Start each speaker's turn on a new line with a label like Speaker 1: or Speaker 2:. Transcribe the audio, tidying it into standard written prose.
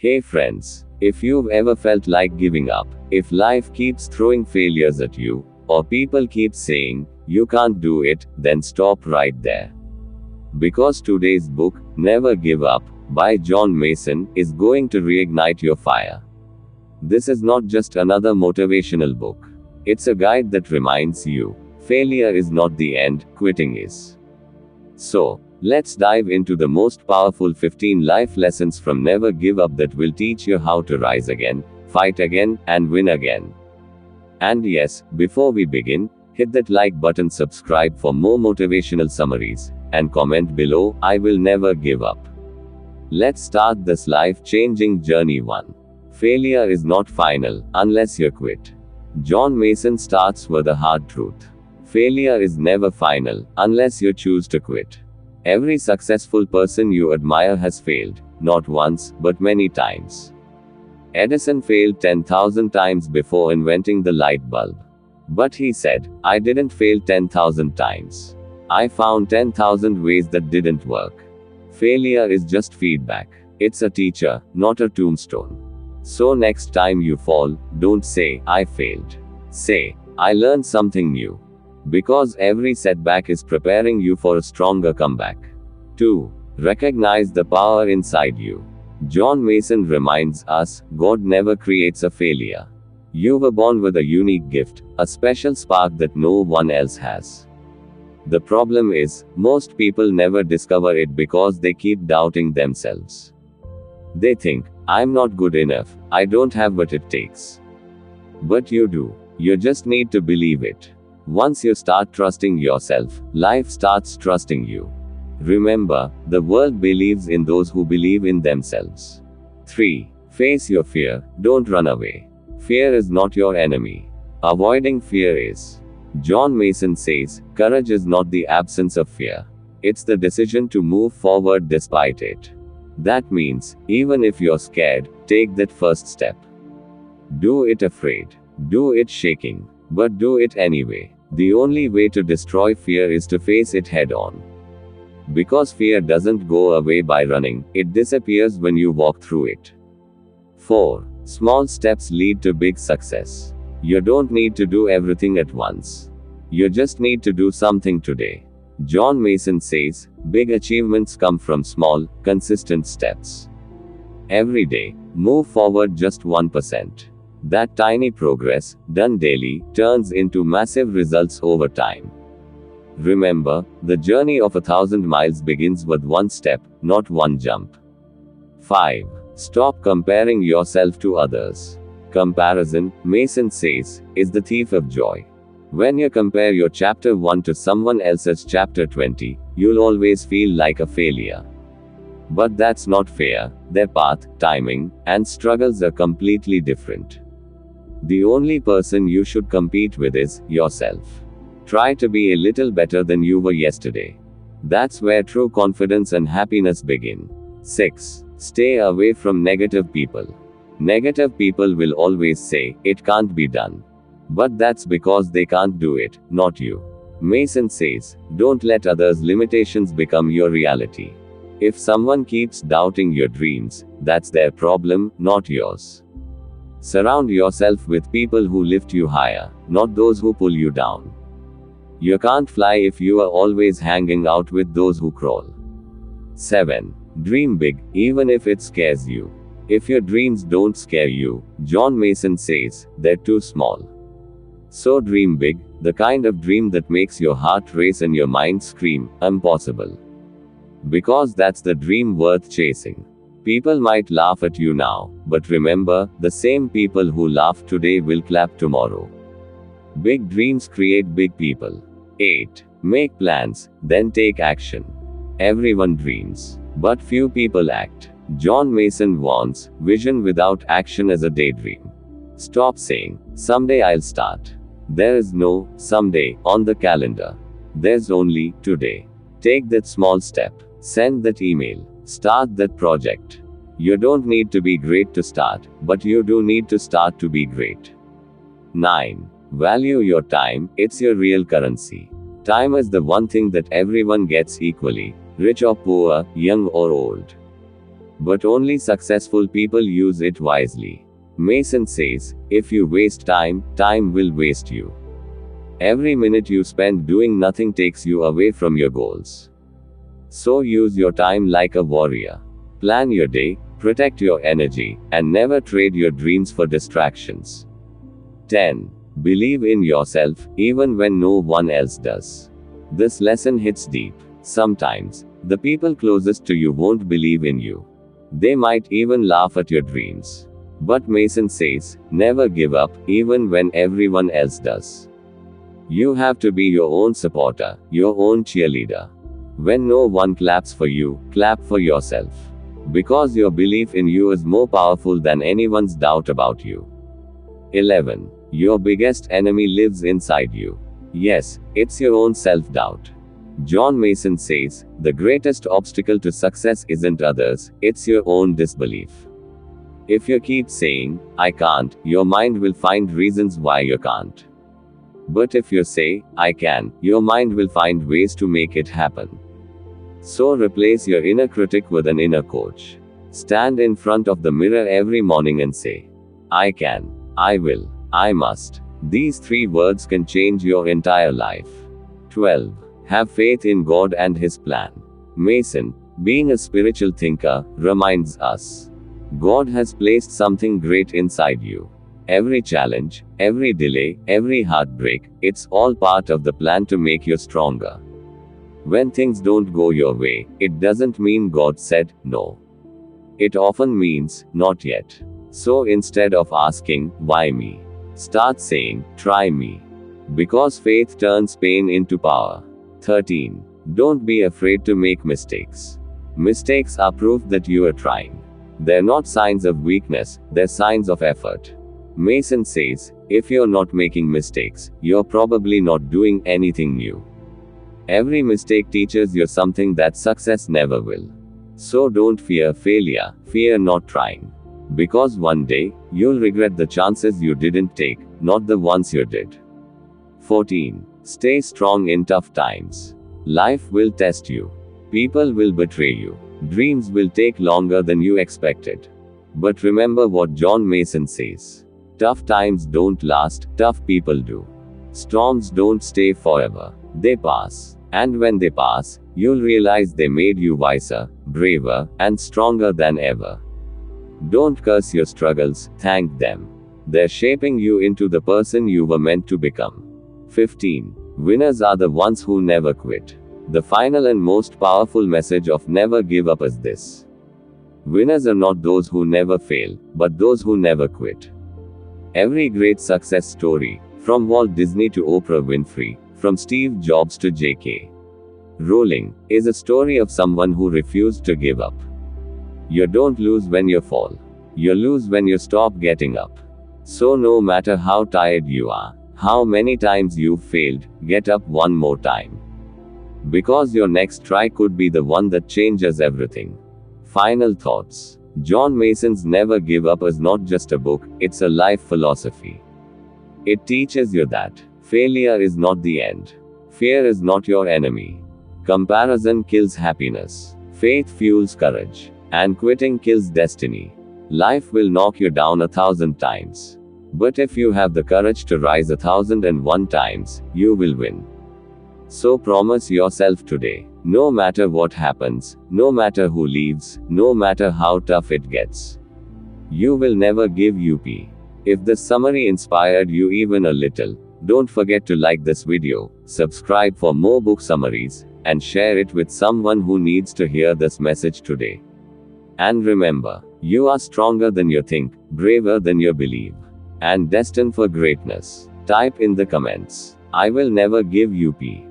Speaker 1: Hey friends, if you've ever felt like giving up, if life keeps throwing failures at you, or people keep saying, you can't do it, then stop right there. Because today's book, Never Give Up, by John Mason, is going to reignite your fire. This is not just another motivational book. It's a guide that reminds you, failure is not the end, quitting is. So, let's dive into the most powerful 15 life lessons from Never Give Up that will teach you how to rise again, fight again, and win again. And yes, before we begin, hit that like button, subscribe for more motivational summaries, and comment below, I will never give up. Let's start this life-changing journey. 1. Failure is not final, unless you quit. John Mason starts with a hard truth. Failure is never final, unless you choose to quit. Every successful person you admire has failed, not once, but many times. Edison failed 10,000 times before inventing the light bulb. But he said, I didn't fail 10,000 times. I found 10,000 ways that didn't work. Failure is just feedback. It's a teacher, not a tombstone. So next time you fall, don't say, I failed. Say, I learned something new. Because every setback is preparing you for a stronger comeback. 2. Recognize the power inside you. John Mason reminds us, God never creates a failure. You were born with a unique gift, a special spark that no one else has. The problem is, most people never discover it because they keep doubting themselves. They think, I'm not good enough, I don't have what it takes. But you do. You just need to believe it. Once you start trusting yourself, life starts trusting you. Remember, the world believes in those who believe in themselves. 3. Face your fear, don't run away. Fear is not your enemy. Avoiding fear is. John Mason says, courage is not the absence of fear. It's the decision to move forward despite it. That means, even if you're scared, take that first step. Do it afraid. Do it shaking. But do it anyway. The only way to destroy fear is to face it head on. Because fear doesn't go away by running, it disappears when you walk through it. 4. Small steps lead to big success. You don't need to do everything at once. You just need to do something today. John Mason says, big achievements come from small, consistent steps. Every day, move forward just 1%. That tiny progress, done daily, turns into massive results over time. Remember, the journey of 1,000 miles begins with one step, not one jump. 5. Stop comparing yourself to others. Comparison, Mason says, is the thief of joy. When you compare your chapter 1 to someone else's chapter 20, you'll always feel like a failure. But that's not fair. Their path, timing, and struggles are completely different. The only person you should compete with is yourself. Try to be a little better than you were yesterday. That's where true confidence and happiness begin. 6. Stay away from negative people. Negative people will always say, it can't be done. But that's because they can't do it, not you. Mason says, don't let others' limitations become your reality. If someone keeps doubting your dreams, that's their problem, not yours. Surround yourself with people who lift you higher, not those who pull you down. You can't fly if you are always hanging out with those who crawl. 7. Dream big, even if it scares you. If your dreams don't scare you, John Mason says, they're too small. So dream big, the kind of dream that makes your heart race and your mind scream, impossible. Because that's the dream worth chasing. People might laugh at you now, but remember, the same people who laugh today will clap tomorrow. Big dreams create big people. 8. Make plans, then take action. Everyone dreams, but few people act. John Mason warns, vision without action is a daydream. Stop saying, someday I'll start. There is no someday on the calendar. There's only today. Take that small step. Send that email. Start that project. You don't need to be great to start, but you do need to start to be great. 9. Value your time, it's your real currency. Time is the one thing that everyone gets equally, rich or poor, young or old. But only successful people use it wisely. Mason says, if you waste time, time will waste you. Every minute you spend doing nothing takes you away from your goals. So use your time like a warrior. Plan your day, protect your energy, and never trade your dreams for distractions. 10. Believe in yourself, even when no one else does. This lesson hits deep. Sometimes, the people closest to you won't believe in you. They might even laugh at your dreams. But Mason says, never give up, even when everyone else does. You have to be your own supporter, your own cheerleader. When no one claps for you, clap for yourself. Because your belief in you is more powerful than anyone's doubt about you. 11. Your biggest enemy lives inside you. Yes, it's your own self-doubt. John Mason says, the greatest obstacle to success isn't others, it's your own disbelief. If you keep saying, I can't, your mind will find reasons why you can't. But if you say, I can, your mind will find ways to make it happen. So replace your inner critic with an inner coach. Stand in front of the mirror every morning and say, I can, I will, I must. These 3 words can change your entire life. 12. Have faith in God and His plan. Mason, being a spiritual thinker, reminds us. God has placed something great inside you. Every challenge, every delay, every heartbreak, it's all part of the plan to make you stronger. When things don't go your way, it doesn't mean God said no. It often means, not yet. So instead of asking, why me? Start saying, try me. Because faith turns pain into power. 13. Don't be afraid to make mistakes. Mistakes are proof that you are trying. They're not signs of weakness, they're signs of effort. Mason says, if you're not making mistakes, you're probably not doing anything new. Every mistake teaches you something that success never will. So don't fear failure, fear not trying. Because one day, you'll regret the chances you didn't take, not the ones you did. 14. Stay strong in tough times. Life will test you. People will betray you. Dreams will take longer than you expected. But remember what John Mason says. Tough times don't last, tough people do. Storms don't stay forever. They pass. And when they pass, you'll realize they made you wiser, braver, and stronger than ever. Don't curse your struggles, thank them. They're shaping you into the person you were meant to become. 15. Winners are the ones who never quit. The final and most powerful message of never give up is this. Winners are not those who never fail, but those who never quit. Every great success story, from Walt Disney to Oprah Winfrey, from Steve Jobs to J.K. Rowling, is a story of someone who refused to give up. You don't lose when you fall. You lose when you stop getting up. So no matter how tired you are, how many times you've failed, get up one more time. Because your next try could be the one that changes everything. Final thoughts. John Mason's Never Give Up is not just a book, it's a life philosophy. It teaches you that failure is not the end. Fear is not your enemy. Comparison kills happiness. Faith fuels courage. And quitting kills destiny. Life will knock you down 1,000 times. But if you have the courage to rise 1,001 times, you will win. So promise yourself today, no matter what happens, no matter who leaves, no matter how tough it gets, you will never give up. If this summary inspired you even a little, don't forget to like this video, subscribe for more book summaries, and share it with someone who needs to hear this message today. And remember, you are stronger than you think, braver than you believe, and destined for greatness. Type in the comments, I will never give up.